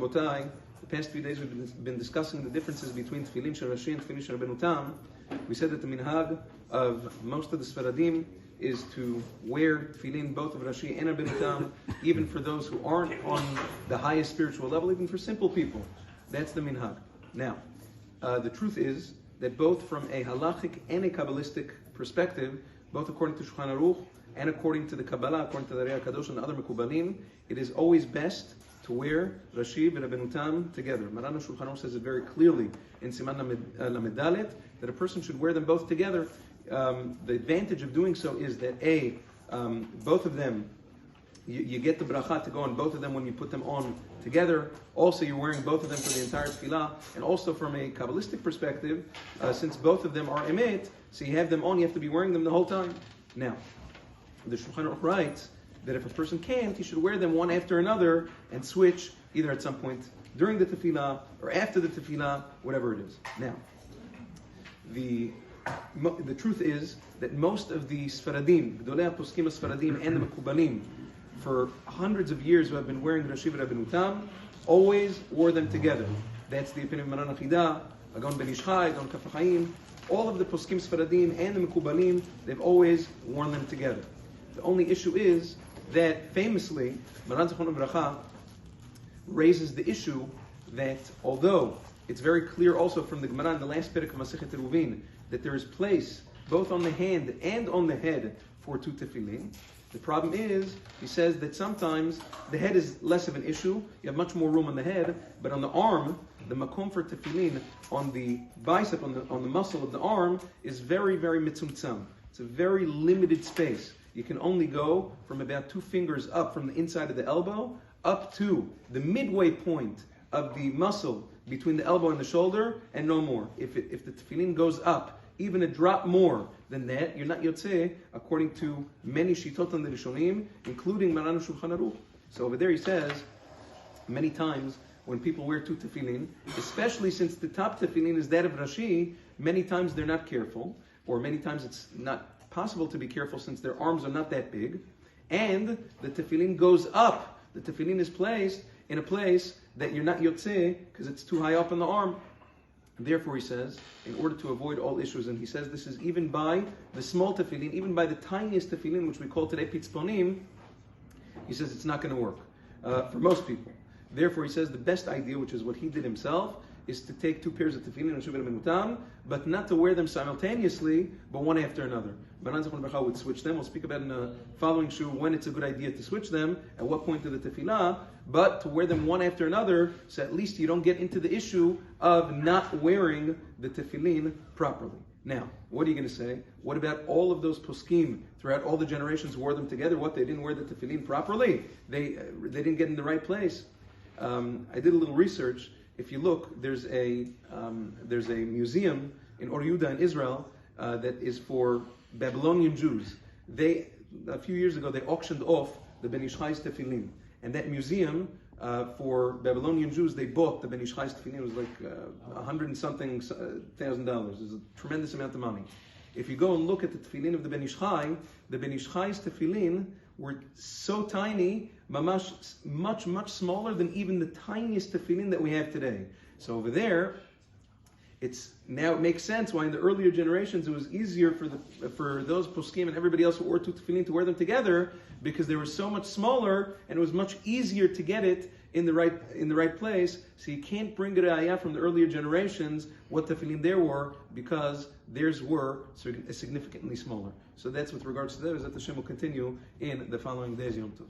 Rabotai, the past few days we've been discussing the differences between teffilin shel Rashi and teffilin shel Rabbenu Tam. We said that the minhag of most of the Sfaradim is to wear teffilin both of Rashi and Rabbenu Tam, even for those who aren't on the highest spiritual level, even for simple people. That's the minhag. Now, the truth is that both from a halachic and a Kabbalistic perspective, both according to Shulchan Aruch and according to the Kabbalah, according to the Re'ah Kadosh and the other Mekubalim, it is always best to wear Rashi and Rabbenu Tam together. Maran Shulchan Aruch says it very clearly in Siman Lamed Dalet that a person should wear them both together. The advantage of doing so is that both of them, you get the bracha to go on both of them when you put them on together. Also, you're wearing both of them for the entire tefillah. And also from a Kabbalistic perspective, since both of them are emet, so you have them on, you have to be wearing them the whole time. Now, the Shulchan Aruch writes that if a person can't, he should wear them one after another and switch either at some point during the tefillah or after the tefillah, whatever it is. Now, the truth is that most of the Sfaradim, Gdolei HaPoskim Sfaradim and the Mekubalim, for hundreds of years who have been wearing Rashi and Rabbenu Tam, always wore them together. That's the opinion of Maran Achidah, Agon Ben Ish Chai, Agon Kaf HaChaim. All of the Poskim Sfaradim and the Mekubalim, they've always worn them together. The only issue is that famously, Maran Zechron Bracha raises the issue that although it's very clear also from the Gemara in the last perek of Masechet Eruvin that there is place both on the hand and on the head for two tefillin. The problem is, he says that sometimes the head is less of an issue. You have much more room on the head, but on the arm, the makom for tefillin on the bicep, on the muscle of the arm, is very, very mitzumtzam. It's a very limited space. You can only go from about 2 fingers up from the inside of the elbow up to the midway point of the muscle between the elbow and the shoulder, and no more. If the tefillin goes up even a drop more than that, you're not yotzeh, according to many shitot on the Rishonim, including Maran Shulchan Aruch. So over there he says, many times when people wear 2 tefillin, especially since the top tefillin is that of Rashi, many times they're not careful, or many times it's not possible to be careful since their arms are not that big, and the tefillin goes up. The tefillin is placed in a place that you're not yotzeh because it's too high up on the arm. Therefore, he says, in order to avoid all issues, and he says this is even by the small tefillin, even by the tiniest tefillin, which we call today pitzponim, he says it's not going to work for most people. Therefore, he says the best idea, which is what he did himself, is to take 2 pairs of tefillin and Rashi and Rabbenu Tam, but not to wear them simultaneously, but one after another. Maran Zechron Bracha would switch them. We'll speak about in the following shiur when it's a good idea to switch them, at what point of the tefillah, but to wear them one after another, so at least you don't get into the issue of not wearing the tefillin properly. Now, what are you going to say? What about all of those poskim throughout all the generations who wore them together? What, they didn't wear the tefillin properly? They didn't get in the right place? I did a little research. If you look, there's a museum in Or Yehuda in Israel that is for Babylonian Jews. A few years ago, they auctioned off the Ben Ish Chai's tefillin. And that museum, for Babylonian Jews, they bought the Ben Ish Chai's tefillin. It was like $100 and something thousand. It was a tremendous amount of money. If you go and look at the tefillin of the Ben Ish Chai's tefillin were so tiny, much, much smaller than even the tiniest tefillin that we have today. So over there, it makes sense why in the earlier generations it was easier for those poskim and everybody else who wore 2 tefillin to wear them together, because they were so much smaller and it was much easier to get it in the right place. So you can't bring a ra'ayah from the earlier generations what tefillin there were, because theirs were significantly smaller. So that's with regards to that. Is that the Shem will continue in the following days. Yom Tov.